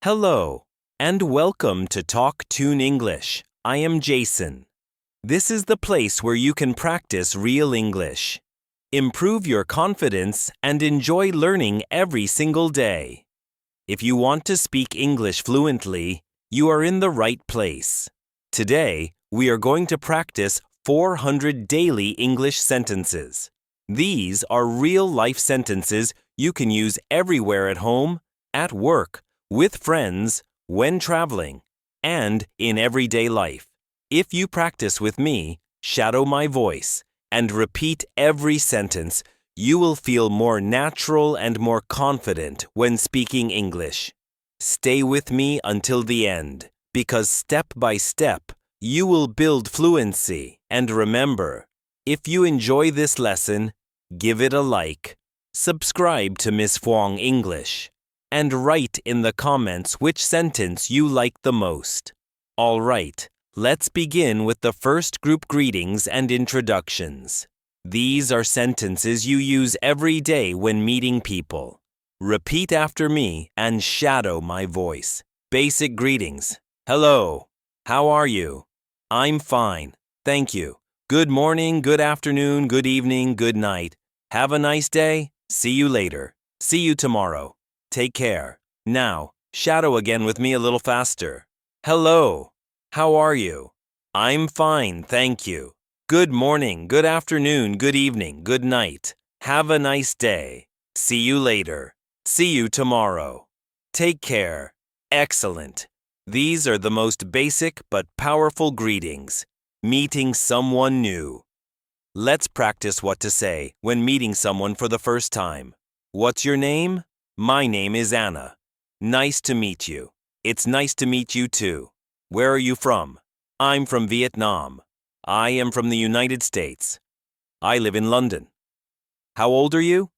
Hello, and welcome to Talk Tune English. I am Jason. This is the place where you can practice real English. Improve your confidence and enjoy learning every single day. If you want to speak English fluently, you are in the right place. Today, we are going to practice 400 daily English sentences. These are real-life sentences you can use everywhere at home, at work, with friends, when traveling, and in everyday life. If you practice with me, shadow my voice, and repeat every sentence, you will feel more natural and more confident when speaking English. Stay with me until the end, because step by step, you will build fluency. And remember, if you enjoy this lesson, give it a like, subscribe to Miss Huang English, and write in the comments which sentence you like the most. All right, let's begin with the first group greetings and introductions. These are sentences you use every day when meeting people. Repeat after me and shadow my voice. Basic greetings. Hello. How are you? I'm fine. Thank you. Good morning, good afternoon, good evening, good night. Have a nice day. See you later. See you tomorrow. Take care. Now, shadow again with me a little faster. Hello. How are you? I'm fine, thank you. Good morning, good afternoon, good evening, good night. Have a nice day. See you later. See you tomorrow. Take care. Excellent. These are the most basic but powerful greetings. Meeting someone new. Let's practice what to say when meeting someone for the first time. What's your name? My name is Anna. Nice to meet you. It's nice to meet you too. Where are you from? I'm from Vietnam. I am from the United States. I live in London. How old are you?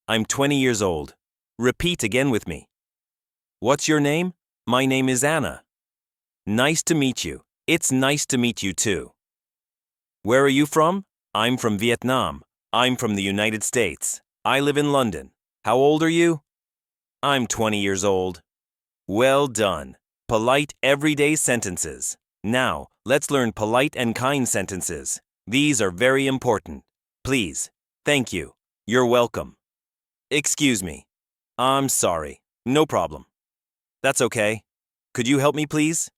I'm 20 years old. Repeat again with me. What's your name? My name is Anna. Nice to meet you. It's nice to meet you too. Where are you from? I'm from Vietnam. I'm from the United States. I live in London. How old are you? I'm 20 years old. Well done. Polite everyday sentences. Now, let's learn polite and kind sentences. These are very important. Please. Thank you. You're welcome. Excuse me. I'm sorry. No problem. That's okay. Could you help me, please?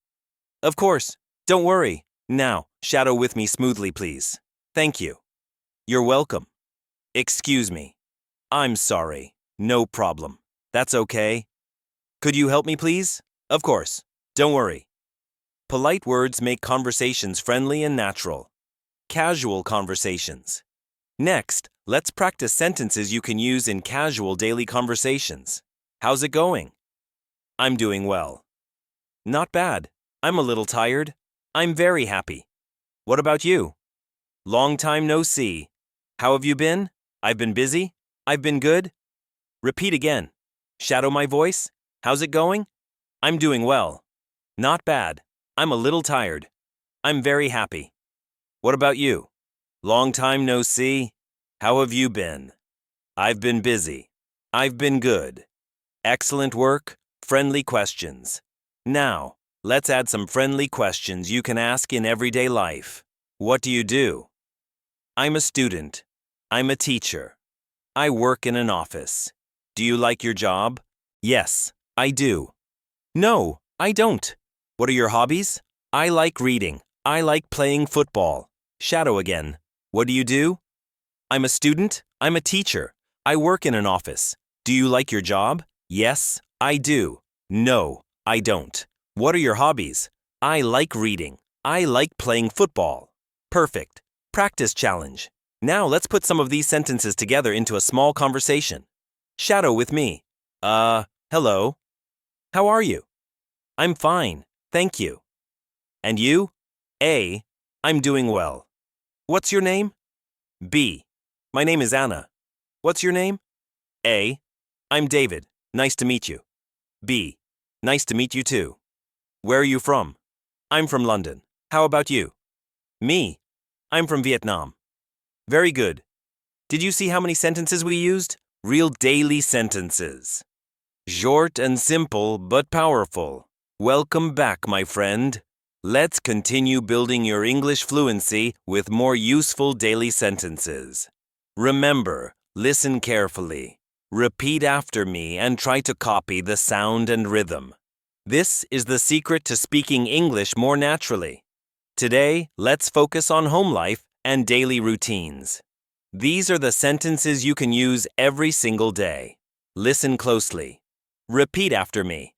Of course. Don't worry. Now, shadow with me smoothly, please. Thank you. You're welcome. Excuse me. I'm sorry. No problem. That's okay. Could you help me, please? Of course. Don't worry. Polite words make conversations friendly and natural. Casual conversations. Next, let's practice sentences you can use in casual daily conversations. How's it going? I'm doing well. Not bad. I'm a little tired. I'm very happy. What about you? Long time no see. How have you been? I've been busy. I've been good. Repeat again. Shadow my voice. How's it going? I'm doing well. Not bad. I'm a little tired. I'm very happy. What about you? Long time no see. How have you been? I've been busy. I've been good. Excellent work. Friendly questions. Now, let's add some friendly questions you can ask in everyday life. What do you do? I'm a student. I'm a teacher. I work in an office. Do you like your job? Yes, I do. No, I don't. What are your hobbies? I like reading. I like playing football. Shadow again. What do you do? I'm a student. I'm a teacher. I work in an office. Do you like your job? Yes, I do. No, I don't. What are your hobbies? I like reading. I like playing football. Perfect. Practice challenge. Now let's put some of these sentences together into a small conversation. Shadow with me. Hello. How are you? I'm fine, thank you. And you? A. I'm doing well. What's your name? B. My name is Anna. What's your name? A. I'm David. Nice to meet you. B. Nice to meet you too. Where are you from? I'm from London. How about you? Me. I'm from Vietnam. Very good. Did you see how many sentences we used? Real daily sentences. Short and simple, but powerful. Welcome back, my friend. Let's continue building your English fluency with more useful daily sentences. Remember, listen carefully. Repeat after me and try to copy the sound and rhythm. This is the secret to speaking English more naturally. Today, let's focus on home life and daily routines. These are the sentences you can use every single day. Listen closely. Repeat after me.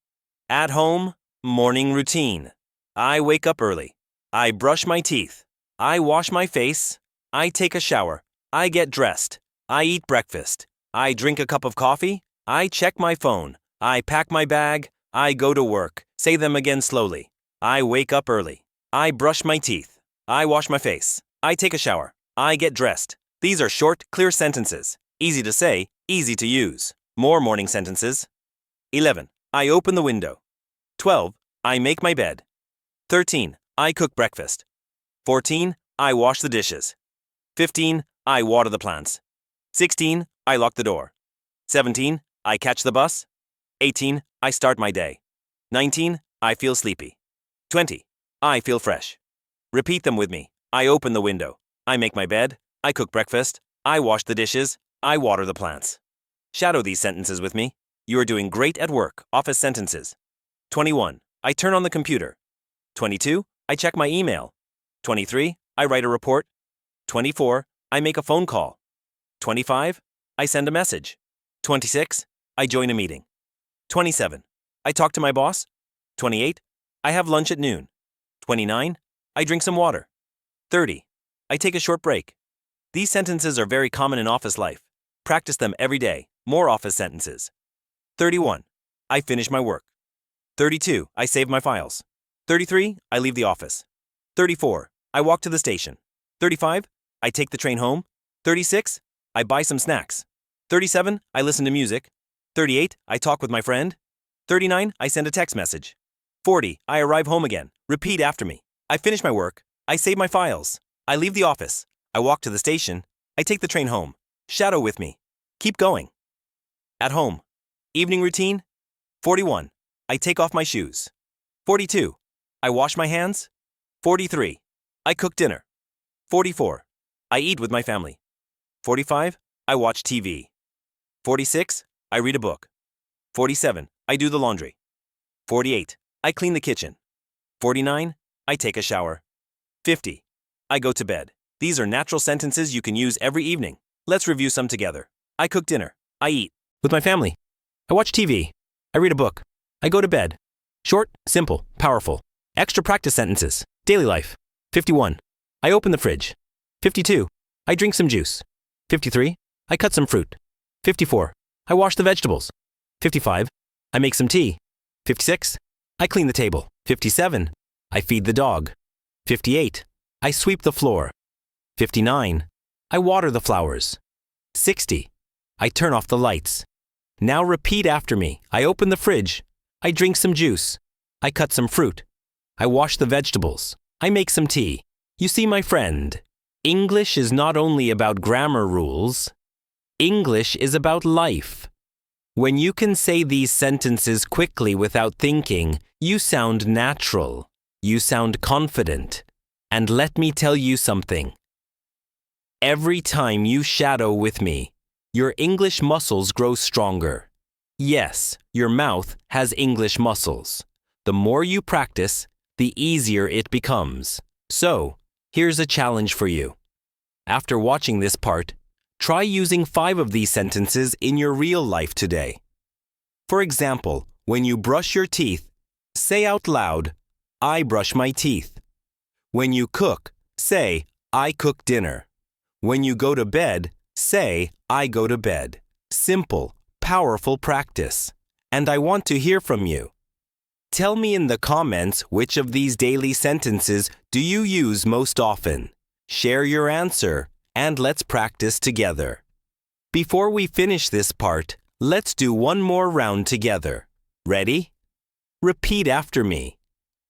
At home, morning routine. I wake up early. I brush my teeth. I wash my face. I take a shower. I get dressed. I eat breakfast. I drink a cup of coffee. I check my phone. I pack my bag. I go to work. Say them again slowly. I wake up early. I brush my teeth. I wash my face. I take a shower. I get dressed. These are short, clear sentences. Easy to say, easy to use. More morning sentences. 11. I open the window. 12. I make my bed. 13. I cook breakfast. 14. I wash the dishes. 15. I water the plants. 16. I lock the door. 17. I catch the bus. 18. I start my day. 19. I feel sleepy. 20. I feel fresh. Repeat them with me. I open the window. I make my bed. I cook breakfast. I wash the dishes. I water the plants. Shadow these sentences with me. You are doing great at work. Office sentences. 21. I turn on the computer. 22. I check my email. 23. I write a report. 24. I make a phone call. 25. I send a message. 26. I join a meeting. 27. I talk to my boss. 28. I have lunch at noon. 29. I drink some water. 30. I take a short break. These sentences are very common in office life. Practice them every day. More office sentences. 31. I finish my work. 32. I save my files. 33. I leave the office. 34. I walk to the station. 35. I take the train home. 36. I buy some snacks. 37. I listen to music. 38. I talk with my friend. 39. I send a text message. 40. I arrive home again. Repeat after me. I finish my work. I save my files. I leave the office. I walk to the station. I take the train home. Shadow with me. Keep going. At home. Evening routine. 41. I take off my shoes. 42. I wash my hands. 43. I cook dinner. 44. I eat with my family. 45. I watch TV. 46. I read a book. 47. I do the laundry. 48. I clean the kitchen. 49. I take a shower. 50. I go to bed. These are natural sentences you can use every evening. Let's review some together. I cook dinner. I eat with my family. I watch TV. I read a book. I go to bed. Short, simple, powerful. Extra practice sentences. Daily life. 51. I open the fridge. 52. I drink some juice. 53. I cut some fruit. 54. I wash the vegetables. 55. I make some tea. 56. I clean the table. 57. I feed the dog. 58. I sweep the floor. 59. I water the flowers. 60. I turn off the lights. Now repeat after me. I open the fridge. I drink some juice. I cut some fruit. I wash the vegetables. I make some tea. You see, my friend, English is not only about grammar rules. English is about life. When you can say these sentences quickly without thinking, you sound natural. You sound confident. And let me tell you something. Every time you shadow with me, your English muscles grow stronger. Yes, your mouth has English muscles. The more you practice, the easier it becomes. So, here's a challenge for you. After watching this part, try using 5 of these sentences in your real life today. For example, when you brush your teeth, say out loud, I brush my teeth. When you cook, say, I cook dinner. When you go to bed, say, I go to bed. Simple, powerful practice. And I want to hear from you. Tell me in the comments which of these daily sentences do you use most often. Share your answer, and let's practice together. Before we finish this part, let's do one more round together. Ready? Repeat after me.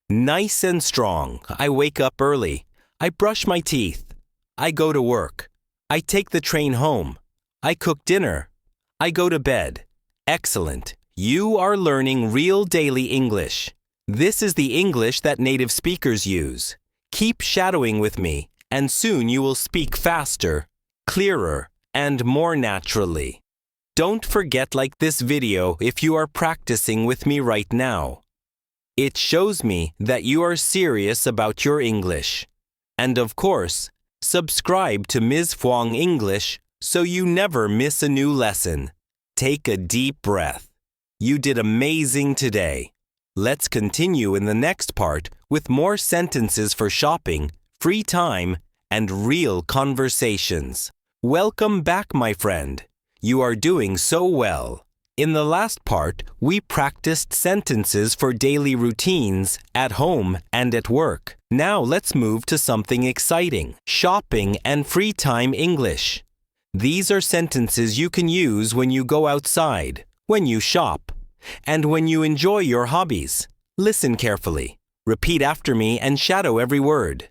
Nice and strong. I wake up early. I brush my teeth. I go to work. I take the train home. I cook dinner. I go to bed. Excellent. You are learning real daily English. This is the English that native speakers use. Keep shadowing with me, and soon you will speak faster, clearer, and more naturally. Don't forget like this video if you are practicing with me right now. It shows me that you are serious about your English. And of course, subscribe to Ms. Huang English so you never miss a new lesson. Take a deep breath. You did amazing today. Let's continue in the next part with more sentences for shopping, free time, and real conversations. Welcome back, my friend. You are doing so well. In the last part, we practiced sentences for daily routines at home and at work. Now let's move to something exciting: shopping and free time English. These are sentences you can use when you go outside, when you shop, and when you enjoy your hobbies. Listen carefully. Repeat after me and shadow every word.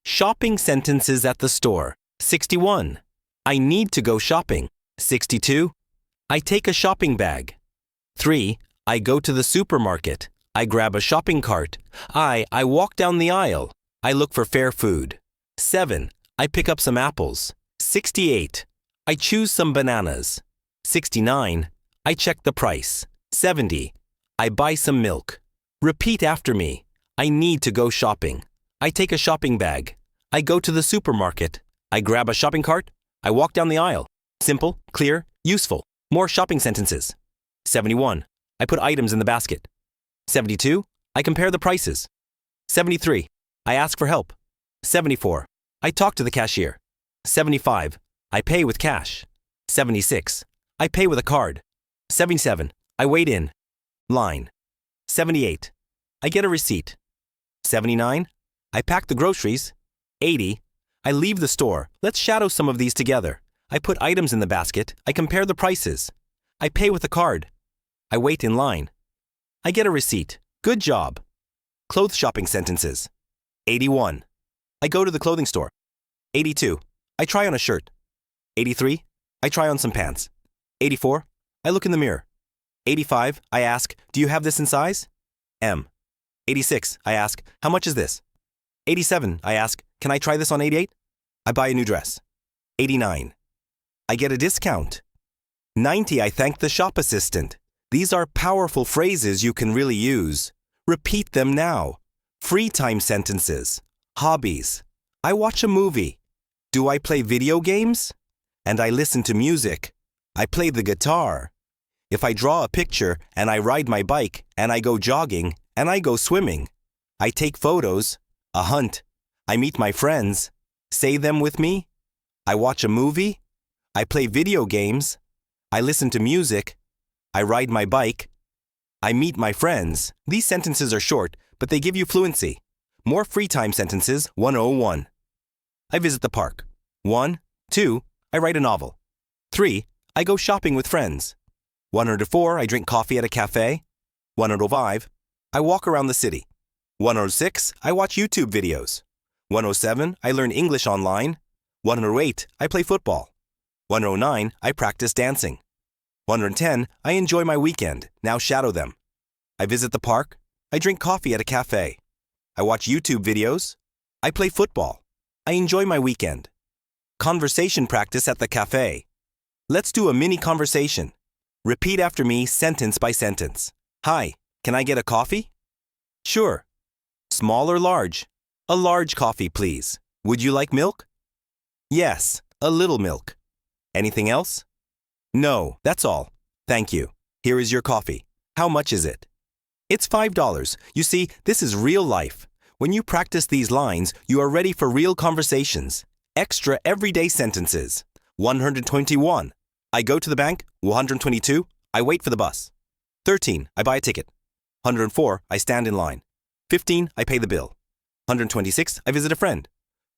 Shopping sentences at the store. 61. I need to go shopping. 62. I take a shopping bag. 3. I go to the supermarket. I grab a shopping cart. I walk down the aisle. I look for fair food. 7. I pick up some apples. 68. I choose some bananas. 69. I check the price. 70. I buy some milk. Repeat after me. I need to go shopping. I take a shopping bag. I go to the supermarket. I grab a shopping cart. I walk down the aisle. Simple, clear, useful. More shopping sentences. 71. I put items in the basket. 72. I compare the prices. 73. I ask for help. 74. I talk to the cashier. 75. I pay with cash. 76. I pay with a card. 77. I wait in line. 78. I get a receipt. 79. I pack the groceries. 80. I leave the store. Let's shadow some of these together. I put items in the basket. I compare the prices. I pay with a card. I wait in line. I get a receipt. Good job. Clothes shopping sentences. 81. I go to the clothing store. 82. I try on a shirt. 83. I try on some pants. 84. I look in the mirror. 85. I ask, do you have this in size? M. 86. I ask, how much is this? 87. I ask, can I try this on 88? I buy a new dress. 89. I get a discount. 90. I thank the shop assistant. These are powerful phrases you can really use. Repeat them now. Free time sentences. Hobbies. I watch a movie. Do I play video games? And I listen to music. I play the guitar. If I draw a picture and I ride my bike and I go jogging and I go swimming. I take photos. A hunt. I meet my friends. Say them with me. I watch a movie. I play video games. I listen to music. I ride my bike. I meet my friends. These sentences are short, but they give you fluency. More free time sentences. 101. I visit the park. 1. 2. I write a novel. 3. I go shopping with friends. 104. I drink coffee at a cafe. 105. I walk around the city. 106. I watch YouTube videos. 107. I learn English online. 108. I play football. 109. I practice dancing. 110. I enjoy my weekend. Now shadow them. I visit the park. I drink coffee at a cafe. I watch YouTube videos. I play football. I enjoy my weekend. Conversation practice at the cafe. Let's do a mini conversation. Repeat after me sentence by sentence. Hi, can I get a coffee? Sure. Small or large? A large coffee, please. Would you like milk? Yes, a little milk. Anything else? No, that's all. Thank you. Here is your coffee. How much is it? It's $5. You see, this is real life. When you practice these lines, you are ready for real conversations. Extra everyday sentences. 121. I go to the bank. 122. I wait for the bus. 13. I buy a ticket. 104. I stand in line. 15. I pay the bill. 126. I visit a friend.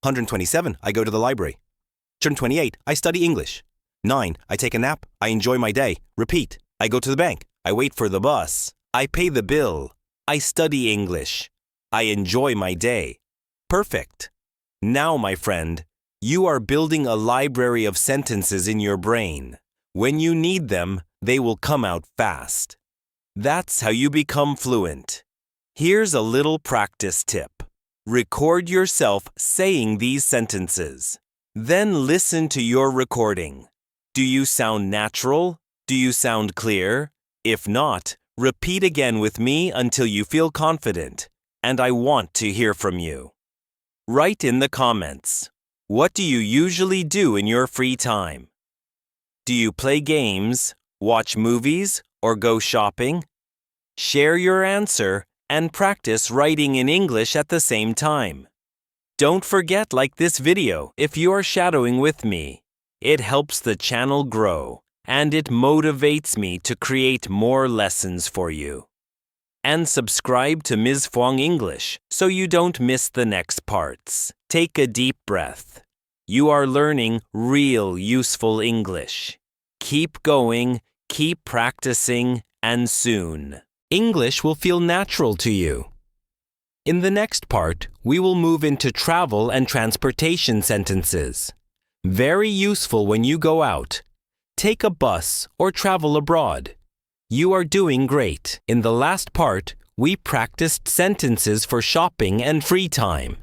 127. I go to the library. 128. I study English. 9. I take a nap. I enjoy my day. Repeat. I go to the bank. I wait for the bus. I pay the bill. I study English. I enjoy my day. Perfect. Now, my friend, you are building a library of sentences in your brain. When you need them, they will come out fast. That's how you become fluent. Here's a little practice tip. Record yourself saying these sentences. Then listen to your recording. Do you sound natural? Do you sound clear? If not, repeat again with me until you feel confident, and I want to hear from you. Write in the comments. What do you usually do in your free time? Do you play games, watch movies, or go shopping? Share your answer and practice writing in English at the same time. Don't forget to like this video if you are shadowing with me. It helps the channel grow and it motivates me to create more lessons for you. And subscribe to Ms. Fong English so you don't miss the next parts. Take a deep breath. You are learning real useful English. Keep going, keep practicing, and soon, English will feel natural to you. In the next part, we will move into travel and transportation sentences. Very useful when you go out. Take a bus or travel abroad. You are doing great. In the last part, we practiced sentences for shopping and free time.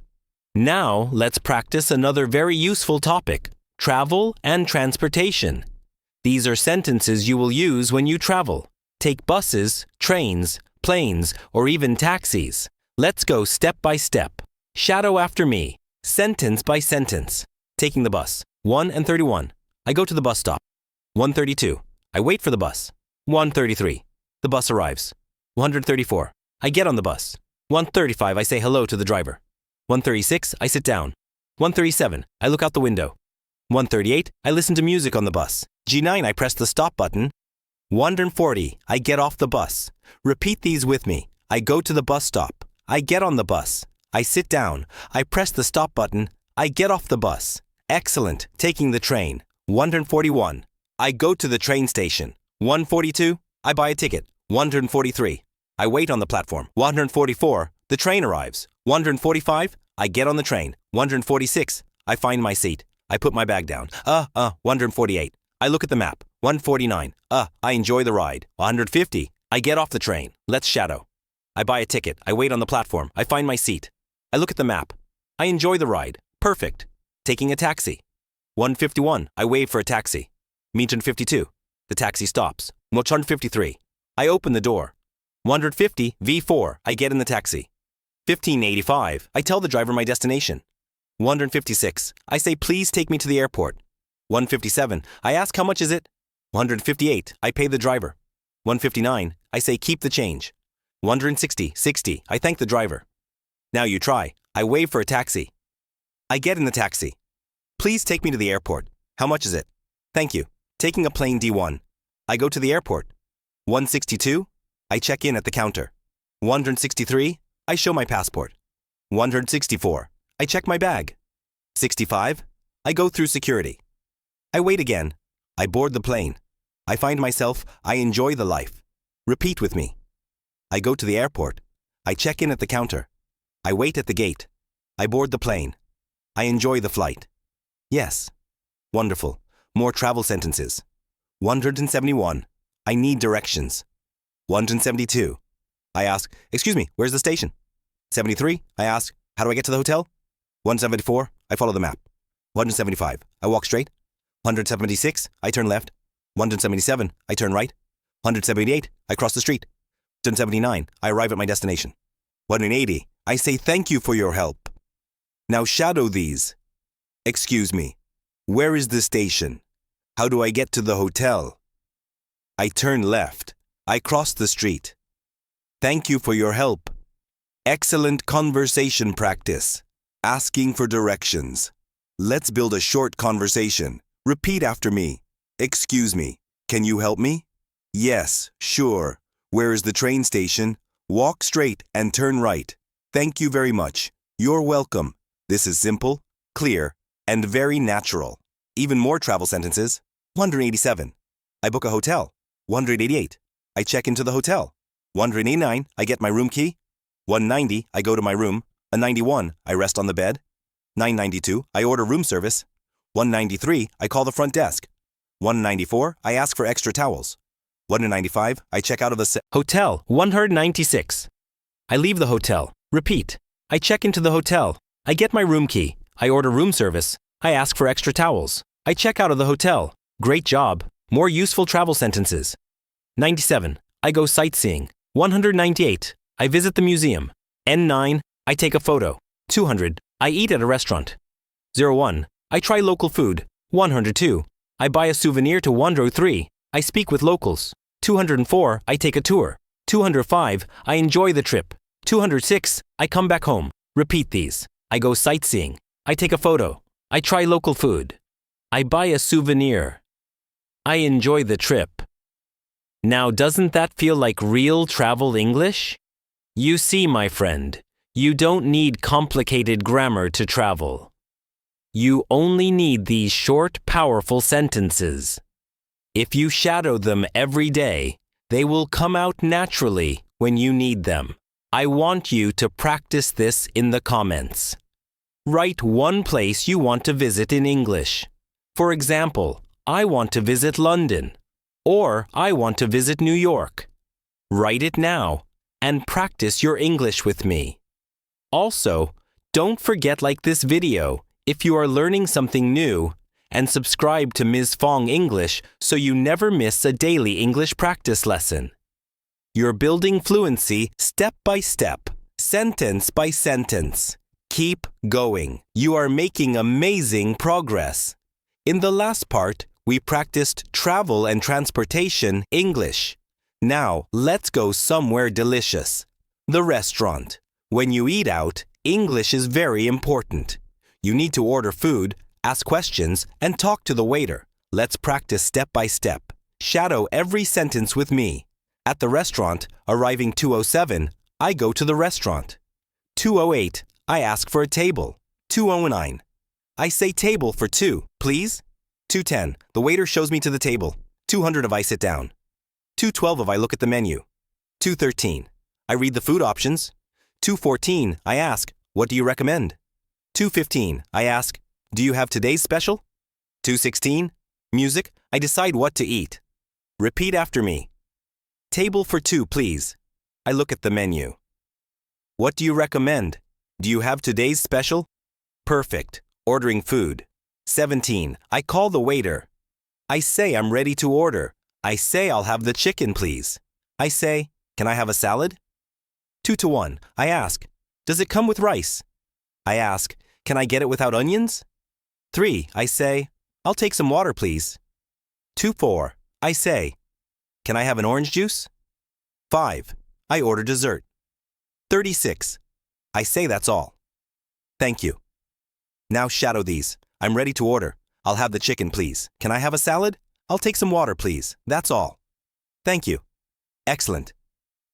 Now, let's practice another very useful topic, travel and transportation. These are sentences you will use when you travel. Take buses, trains, planes, or even taxis. Let's go step by step. Shadow after me, sentence by sentence. Taking the bus. 1 and 31. I go to the bus stop. 132. I wait for the bus. 133. The bus arrives. 134. I get on the bus. 135. I say hello to the driver. 136. I sit down. 137. I look out the window. 138. I listen to music on the bus. G9. I press the stop button. 140. I get off the bus. Repeat these with me. I go to the bus stop. I get on the bus. I sit down. I press the stop button. I get off the bus. Excellent. Taking the train. 141. I go to the train station. 142. I buy a ticket. 143. I wait on the platform. 144. The train arrives. 145. I get on the train. 146. I find my seat. I put my bag down. 148. I look at the map. 149. I enjoy the ride. 150. I get off the train. Let's shadow. I buy a ticket. I wait on the platform. I find my seat. I look at the map. I enjoy the ride. Perfect. Taking a taxi. 151. I wave for a taxi. 152. The taxi stops. 153. I open the door. 150. V4. I get in the taxi. 1585. I tell the driver my destination. 156. I say please take me to the airport. 157. I ask how much is it? 158. I pay the driver. 159. I say keep the change. 160. 60. I thank the driver. Now you try. I wave for a taxi. I get in the taxi. Please take me to the airport. How much is it? Thank you. Taking a plane D1. I go to the airport. 162. I check in at the counter. 163. I show my passport. 164. I check my bag. 65. I go through security. I wait again. I board the plane. I find myself. I enjoy the life. Repeat with me. I go to the airport. I check in at the counter. I wait at the gate. I board the plane. I enjoy the flight. Yes. Wonderful. More travel sentences. 171. I need directions. 172. I ask, excuse me, where's the station? 73. I ask, how do I get to the hotel? 174. I follow the map. 175. I walk straight. 176. I turn left. 177. I turn right. 178. I cross the street. 179. I arrive at my destination. 180. I say thank you for your help. Now shadow these. Excuse me. Where is the station? How do I get to the hotel? I turn left. I cross the street. Thank you for your help. Excellent conversation practice. Asking for directions. Let's build a short conversation. Repeat after me. Excuse me. Can you help me? Yes, sure. Where is the train station? Walk straight and turn right. Thank you very much. You're welcome. This is simple, clear, and very natural. Even more travel sentences. 187. I book a hotel. 188. I check into the hotel. 189. I get my room key. 190. I go to my room. 91. I rest on the bed. 992. I order room service. 193. I call the front desk. 194. I ask for extra towels. 195. I check out of the hotel. 196. I leave the hotel. Repeat. I check into the hotel. I get my room key. I order room service. I ask for extra towels. I check out of the hotel. Great job. More useful travel sentences. 97. I go sightseeing. 198. I visit the museum. N9. I take a photo. 200. I eat at a restaurant. 01. I try local food. 102. I buy a souvenir to 103. I speak with locals. 204. I take a tour. 205. I enjoy the trip. 206. I come back home. Repeat these. I go sightseeing. I take a photo. I try local food. I buy a souvenir. I enjoy the trip. Now, doesn't that feel like real travel English? You see, my friend, you don't need complicated grammar to travel. You only need these short, powerful sentences. If you shadow them every day, they will come out naturally when you need them. I want you to practice this in the comments. Write one place you want to visit in English. For example, I want to visit London, or I want to visit New York. Write it now and practice your English with me. Also, don't forget like this video if you are learning something new, and subscribe to Ms. Fong English so you never miss a daily English practice lesson. You're building fluency step by step, sentence by sentence. Keep going. You are making amazing progress. In the last part, we practiced travel and transportation English. Now, let's go somewhere delicious. The restaurant. When you eat out, English is very important. You need to order food, ask questions, and talk to the waiter. Let's practice step by step. Shadow every sentence with me. At the restaurant, arriving 2:07, I go to the restaurant. 2:08, I ask for a table. 2:09, I say table for two, please. 2:10, the waiter shows me to the table. 200 if I sit down. 2:12 if I look at the menu. 2:13, I read the food options. 2:14, I ask, what do you recommend? 2:15, I ask, do you have today's special? 2:16, music, I decide what to eat. Repeat after me. Table for two, please. I look at the menu. What do you recommend? Do you have today's special? Perfect. Ordering food. 17, I call the waiter. I say I'm ready to order. I say I'll have the chicken, please. I say, can I have a salad? 2:1, I ask, does it come with rice? I ask, can I get it without onions? 3, I say, I'll take some water, please. 2:4, I say, can I have an orange juice? 5, I order dessert. 36, I say that's all. Thank you. Now shadow these. I'm ready to order. I'll have the chicken, please. Can I have a salad? I'll take some water, please. That's all. Thank you. Excellent.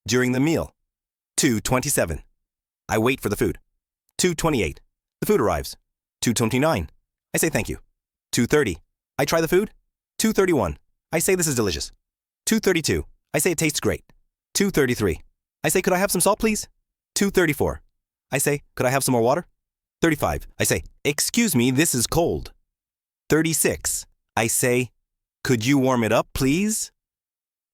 During the meal. 2:27, I wait for the food. 2:28, the food arrives. 2:29, I say thank you. 2:30, I try the food. 2:31, I say this is delicious. 2:32, I say it tastes great. 2:33, I say could I have some salt, please? 2:34, I say could I have some more water? 35, I say excuse me, this is cold. 36, I say could you warm it up, please?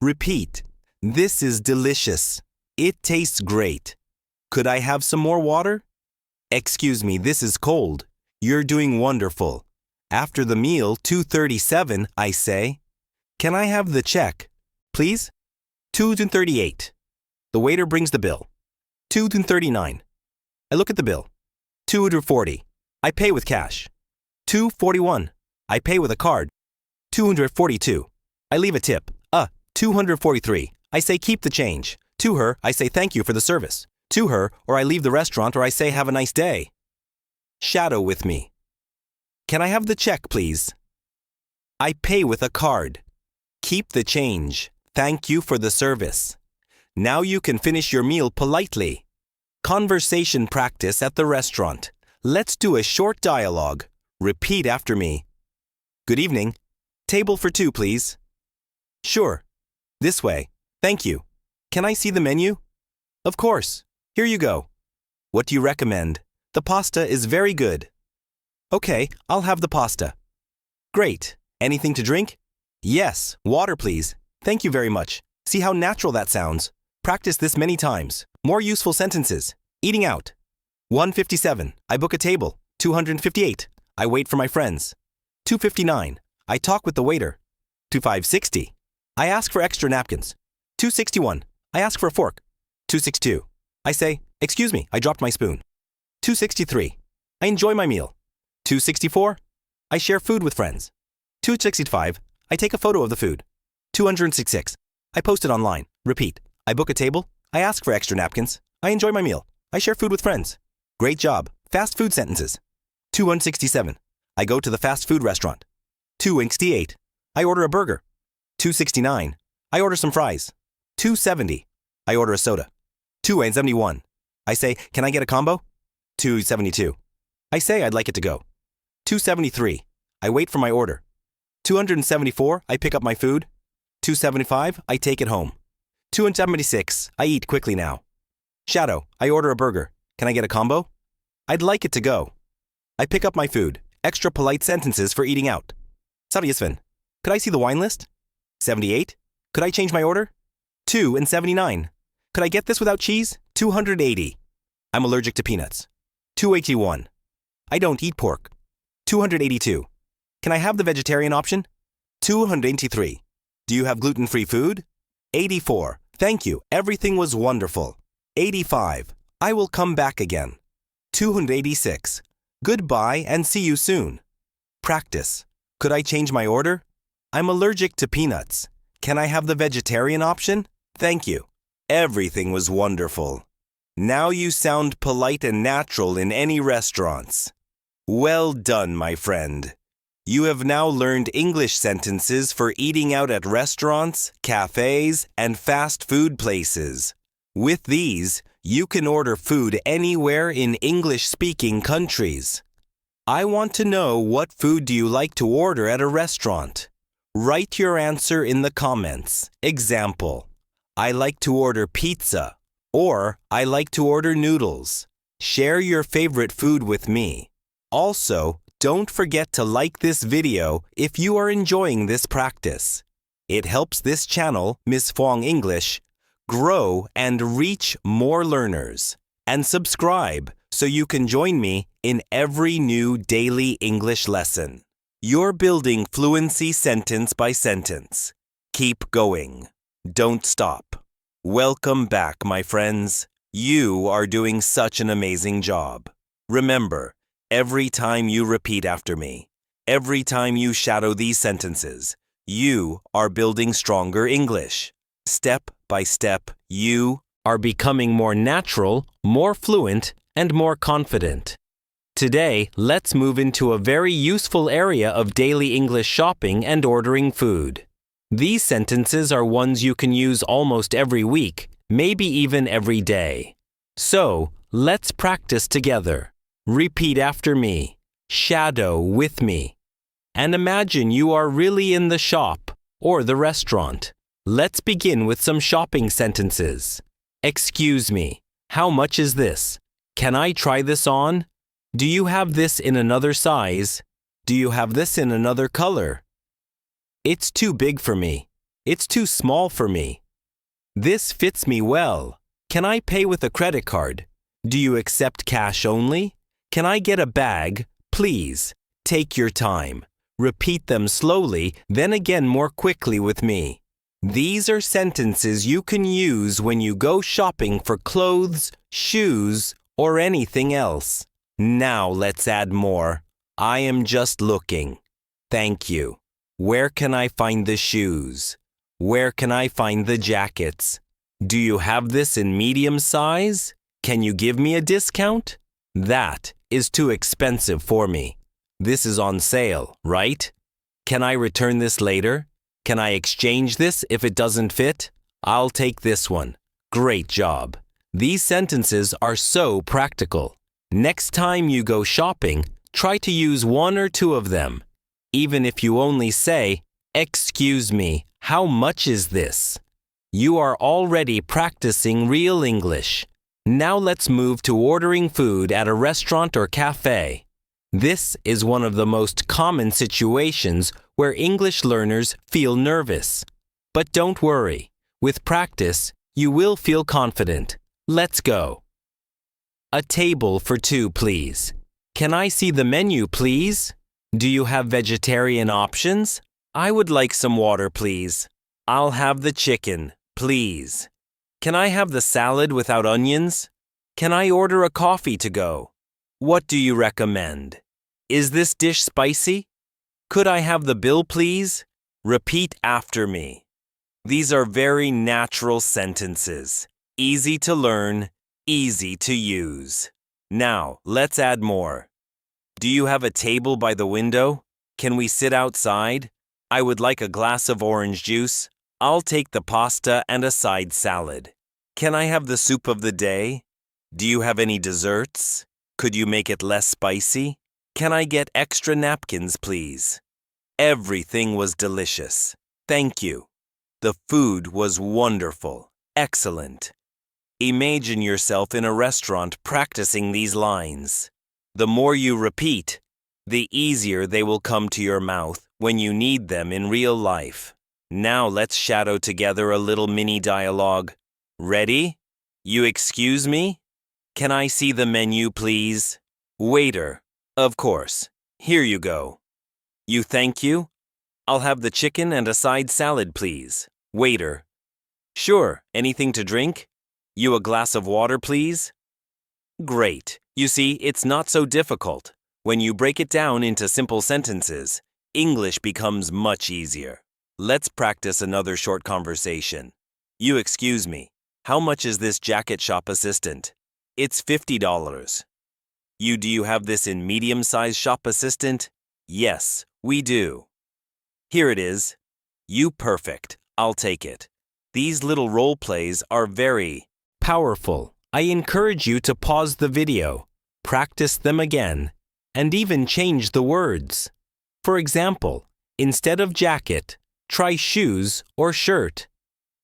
Repeat, this is delicious. It tastes great. Could I have some more water? Excuse me, this is cold. You're doing wonderful. After the meal, 2:37, I say, can I have the check, please? 2:38, the waiter brings the bill. 2:39, I look at the bill. 240, I pay with cash. 241, I pay with a card. 242, I leave a tip. 243, I say keep the change. To her, I say thank you for the service. To her, or I leave the restaurant, or I say have a nice day. Shadow with me. Can I have the check, please? I pay with a card. Keep the change. Thank you for the service. Now you can finish your meal politely. Conversation practice at the restaurant. Let's do a short dialogue. Repeat after me. Good evening. Table for two, please. Sure. This way. Thank you. Can I see the menu? Of course. Here you go. What do you recommend? The pasta is very good. Okay, I'll have the pasta. Great. Anything to drink? Yes, water please. Thank you very much. See how natural that sounds? Practice this many times. More useful sentences. Eating out. 157. I book a table. 258. I wait for my friends. 259. I talk with the waiter. 2560. I ask for extra napkins. 261. I ask for a fork. 262. I say, "Excuse me, I dropped my spoon." 263. I enjoy my meal. 264. I share food with friends. 265. I take a photo of the food. 266. I post it online. Repeat. I book a table. I ask for extra napkins. I enjoy my meal. I share food with friends. Great job. Fast food sentences. 267. I go to the fast food restaurant. 268. I order a burger. 269. I order some fries. 270. I order a soda. 271. I say, "Can I get a combo?" 272. I say I'd like it to go. 273. I wait for my order. 274. I pick up my food. 275. I take it home. 276. I eat quickly now. Shadow. I order a burger. Can I get a combo? I'd like it to go. I pick up my food. Extra polite sentences for eating out. Sarjisven. Could I see the wine list? 78. Could I change my order? 2 and 79. Could I get this without cheese? 280. I'm allergic to peanuts. 281. I don't eat pork. 282. Can I have the vegetarian option? 283. Do you have gluten-free food? 84. Thank you. Everything was wonderful. 85. I will come back again. 286. Goodbye and see you soon. Practice. Could I change my order? I'm allergic to peanuts. Can I have the vegetarian option? Thank you. Everything was wonderful. Now you sound polite and natural in any restaurants. Well done, my friend. You have now learned English sentences for eating out at restaurants, cafes, and fast food places. With these, you can order food anywhere in English-speaking countries. I want to know, what food do you like to order at a restaurant? Write your answer in the comments. Example: I like to order pizza, or I like to order noodles. Share your favorite food with me. Also, don't forget to like this video if you are enjoying this practice. It helps this channel, Miss Fong English, grow and reach more learners. And subscribe so you can join me in every new daily English lesson. You're building fluency sentence by sentence. Keep going. Don't stop. Welcome back, my friends. You are doing such an amazing job. Remember, every time you repeat after me, every time you shadow these sentences, you are building stronger English. Step by step, you are becoming more natural, more fluent, and more confident. Today, let's move into a very useful area of daily English shopping and ordering food. These sentences are ones you can use almost every week, maybe even every day. So, let's practice together. Repeat after me. Shadow with me. And imagine you are really in the shop or the restaurant. Let's begin with some shopping sentences. Excuse me, how much is this? Can I try this on? Do you have this in another size? Do you have this in another color? It's too big for me. It's too small for me. This fits me well. Can I pay with a credit card? Do you accept cash only? Can I get a bag? Please. Take your time. Repeat them slowly, then again more quickly with me. These are sentences you can use when you go shopping for clothes, shoes, or anything else. Now let's add more. I am just looking. Thank you. Where can I find the shoes? Where can I find the jackets? Do you have this in medium size? Can you give me a discount? That is too expensive for me. This is on sale, right? Can I return this later? Can I exchange this if it doesn't fit? I'll take this one. Great job. These sentences are so practical. Next time you go shopping, try to use one or two of them. Even if you only say, "Excuse me, how much is this?" You are already practicing real English. Now let's move to ordering food at a restaurant or cafe. This is one of the most common situations where English learners feel nervous. But don't worry. With practice, you will feel confident. Let's go. A table for two, please. Can I see the menu, please? Do you have vegetarian options? I would like some water, please. I'll have the chicken, please. Can I have the salad without onions? Can I order a coffee to go? What do you recommend? Is this dish spicy? Could I have the bill, please? Repeat after me. These are very natural sentences. Easy to learn, easy to use. Now, let's add more. Do you have a table by the window? Can we sit outside? I would like a glass of orange juice. I'll take the pasta and a side salad. Can I have the soup of the day? Do you have any desserts? Could you make it less spicy? Can I get extra napkins, please? Everything was delicious. Thank you. The food was wonderful. Excellent. Imagine yourself in a restaurant practicing these lines. The more you repeat, the easier they will come to your mouth when you need them in real life. Now let's shadow together a little mini dialogue. Ready? You excuse me? Can I see the menu, please? Waiter. Of course. Here you go. You thank you? I'll have the chicken and a side salad, please. Waiter. Sure. Anything to drink? You a glass of water, please? Great. You see, it's not so difficult. When you break it down into simple sentences, English becomes much easier. Let's practice another short conversation. You excuse me. How much is this jacket shop assistant? It's $50. Do you have this in medium-sized shop assistant? Yes, we do. Here it is. You perfect. I'll take it. These little role plays are very powerful. I encourage you to pause the video, practice them again, and even change the words. For example, instead of jacket, try shoes or shirt.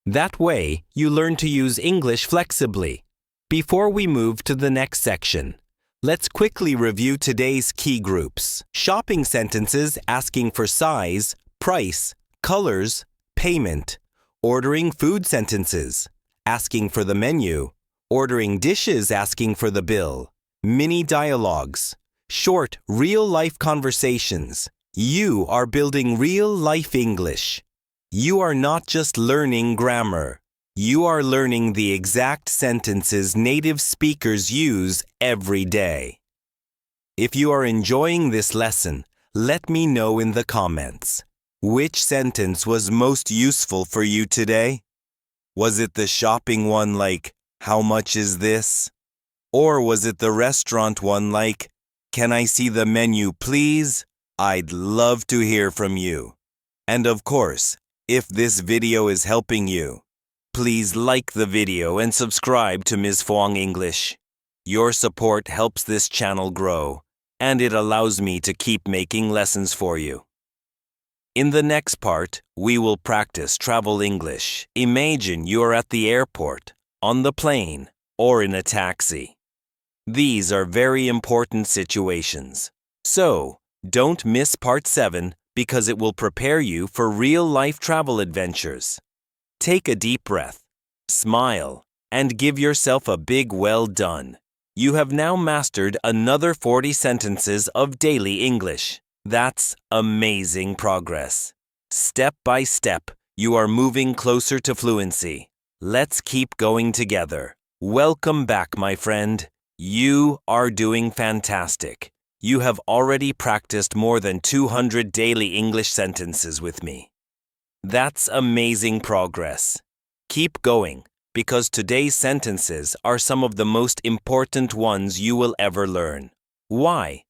That way, you learn to use English flexibly. Before we move to the next section, let's quickly review today's key groups. Shopping sentences asking for size, price, colors, payment. Ordering food sentences, asking for the menu. Ordering dishes, asking for the bill. Mini dialogues, short, real-life conversations. You are building real-life English. You are not just learning grammar. You are learning the exact sentences native speakers use every day. If you are enjoying this lesson, let me know in the comments. Which sentence was most useful for you today? Was it the shopping one like, how much is this? Or was it the restaurant one like, can I see the menu, please? I'd love to hear from you. And of course, if this video is helping you, please like the video and subscribe to Ms. Fong English. Your support helps this channel grow, and it allows me to keep making lessons for you. In the next part, we will practice travel English. Imagine you are at the airport, on the plane, or in a taxi. These are very important situations. So, don't miss part 7 because it will prepare you for real-life travel adventures. Take a deep breath, smile, and give yourself a big well done. You have now mastered another 40 sentences of daily English. That's amazing progress. Step by step, you are moving closer to fluency. Let's keep going together. Welcome back, my friend. You are doing fantastic. You have already practiced more than 200 daily English sentences with me. That's amazing progress. Keep going, because today's sentences are some of the most important ones you will ever learn. Why?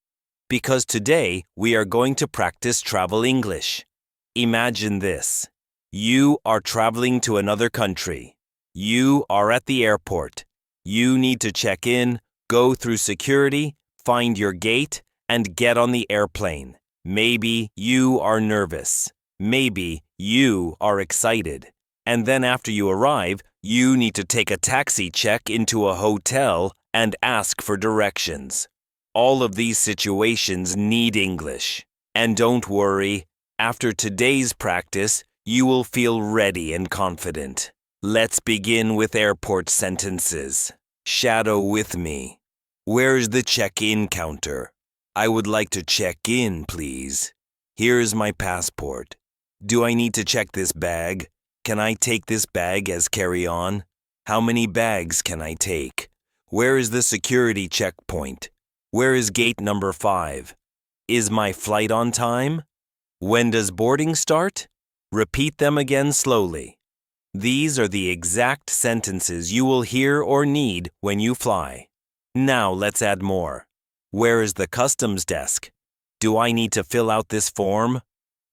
Because today we are going to practice travel English. Imagine this. You are traveling to another country. You are at the airport. You need to check in, go through security, find your gate, and get on the airplane. Maybe you are nervous. Maybe you are excited. And then after you arrive, you need to take a taxi check into a hotel and ask for directions. All of these situations need English. And don't worry, after today's practice, You will feel ready and confident. Let's begin with airport sentences. Shadow with me. Where's the check-in counter? I would like to check in, please. Here's my passport. Do I need to check this bag? Can I take this bag as carry-on? How many bags can I take? Where is the security checkpoint? Where is gate number 5? Is my flight on time? When does boarding start? Repeat them again slowly. These are the exact sentences you will hear or need when you fly. Now let's add more. Where is the customs desk? Do I need to fill out this form?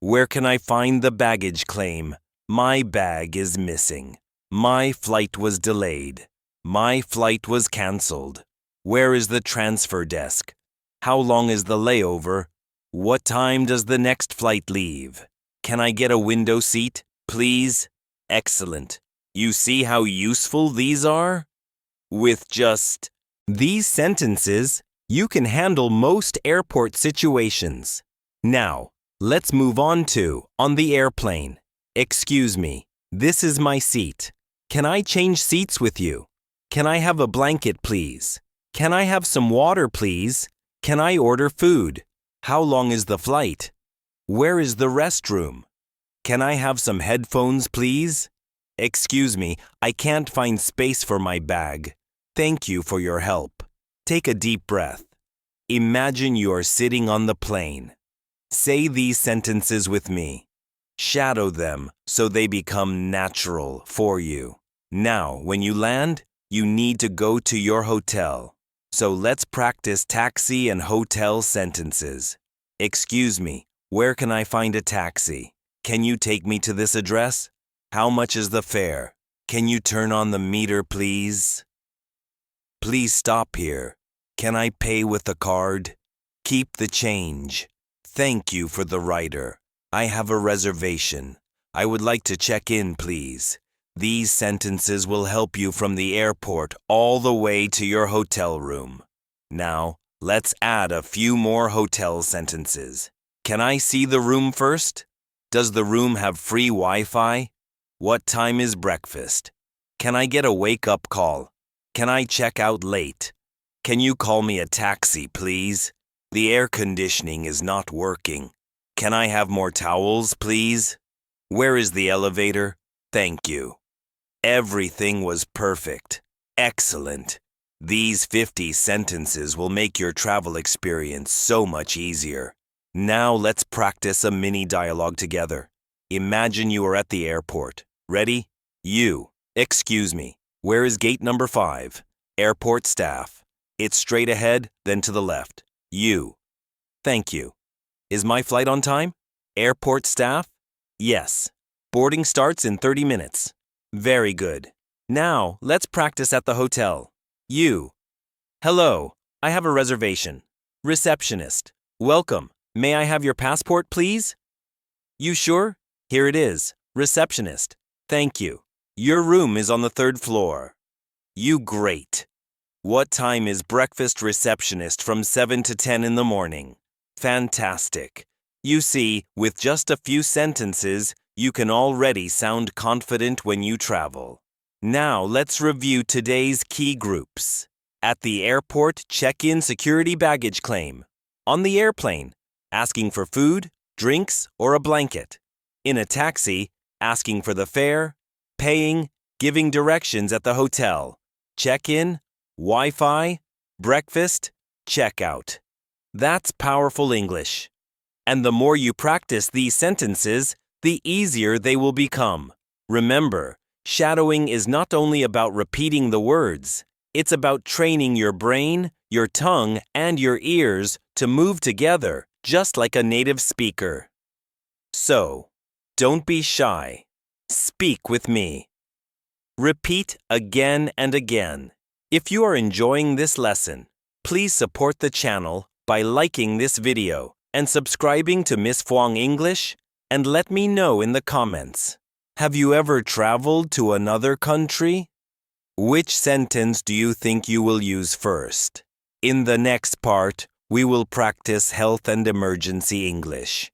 Where can I find the baggage claim? My bag is missing. My flight was delayed. My flight was cancelled. Where is the transfer desk? How long is the layover? What time does the next flight leave? Can I get a window seat, please? Excellent. You see how useful these are? With just these sentences, you can handle most airport situations. Now, let's move on the airplane. Excuse me, this is my seat. Can I change seats with you? Can I have a blanket, please? Can I have some water, please? Can I order food? How long is the flight? Where is the restroom? Can I have some headphones, please? Excuse me, I can't find space for my bag. Thank you for your help. Take a deep breath. Imagine you are sitting on the plane. Say these sentences with me. Shadow them so they become natural for you. Now, when you land, you need to go to your hotel. So let's practice taxi and hotel sentences. Excuse me, where can I find a taxi? Can you take me to this address? How much is the fare? Can you turn on the meter, please? Please stop here. Can I pay with a card? Keep the change. Thank you for the rider. I have a reservation. I would like to check in, please. These sentences will help you from the airport all the way to your hotel room. Now, let's add a few more hotel sentences. Can I see the room first? Does the room have free Wi-Fi? What time is breakfast? Can I get a wake-up call? Can I check out late? Can you call me a taxi, please? The air conditioning is not working. Can I have more towels, please? Where is the elevator? Thank you. Everything was perfect. Excellent. These 50 sentences will make your travel experience so much easier. Now let's practice a mini dialogue together. Imagine you are at the airport. Ready? You. Excuse me. Where is gate number 5? Airport staff. It's straight ahead, then to the left. You. Thank you. Is my flight on time? Airport staff? Yes. Boarding starts in 30 minutes. Very good. Now, let's practice at the hotel. You. Hello. I have a reservation. Receptionist. Welcome. May I have your passport, please? You sure? Here it is. Receptionist. Thank you. Your room is on the 3rd floor. You great. What time is breakfast? Receptionist from 7 to 10 in the morning. Fantastic. You see, with just a few sentences, you can already sound confident when you travel. Now let's review today's key groups. At the airport, check-in security baggage claim. On the airplane, asking for food, drinks, or a blanket. In a taxi, asking for the fare, paying, giving directions at the hotel. Check-in, Wi-Fi, breakfast, checkout. That's powerful English. And the more you practice these sentences, the easier they will become. Remember, shadowing is not only about repeating the words, it's about training your brain, your tongue, and your ears to move together, just like a native speaker. So, don't be shy. Speak with me. Repeat again and again. If you are enjoying this lesson, please support the channel by liking this video and subscribing to Miss Fuang English, and let me know in the comments. Have you ever traveled to another country? Which sentence do you think you will use first? In the next part, we will practice health and emergency English.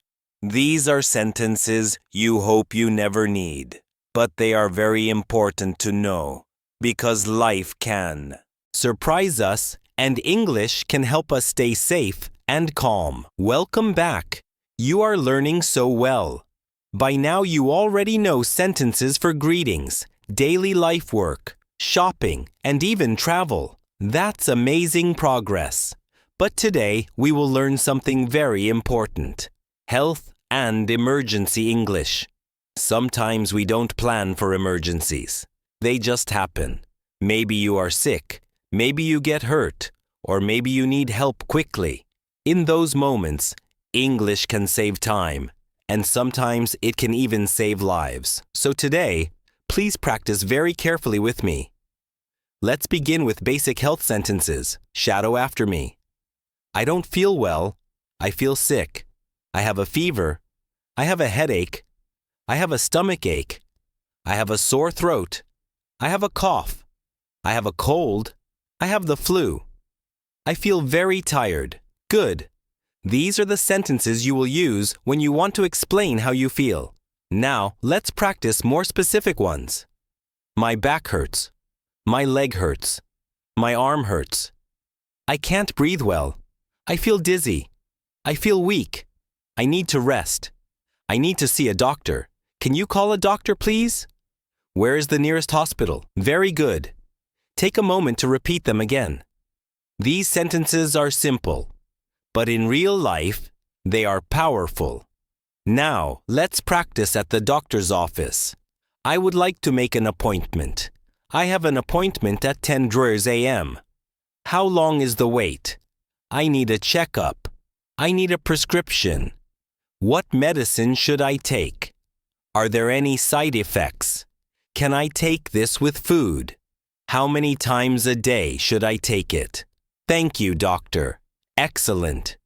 These are sentences you hope you never need, but they are very important to know because life can surprise us and English can help us stay safe and calm. Welcome back. You are learning so well. By now you already know sentences for greetings, daily life work, shopping, and even travel. That's amazing progress. But today we will learn something very important: health and emergency English. Sometimes we don't plan for emergencies. They just happen. Maybe you are sick, maybe you get hurt, or maybe you need help quickly. In those moments, English can save time, and sometimes it can even save lives. So today, please practice very carefully with me. Let's begin with basic health sentences. Shadow after me. I don't feel well. I feel sick. I have a fever. I have a headache. I have a stomach ache. I have a sore throat. I have a cough. I have a cold. I have the flu. I feel very tired. Good. These are the sentences you will use when you want to explain how you feel. Now, let's practice more specific ones. My back hurts. My leg hurts. My arm hurts. I can't breathe well. I feel dizzy. I feel weak. I need to rest. I need to see a doctor. Can you call a doctor, please? Where is the nearest hospital? Very good. Take a moment to repeat them again. These sentences are simple, but in real life, they are powerful. Now, let's practice at the doctor's office. I would like to make an appointment. I have an appointment at 10 a.m. How long is the wait? I need a checkup. I need a prescription. What medicine should I take? Are there any side effects? Can I take this with food? How many times a day should I take it? Thank you, doctor. Excellent.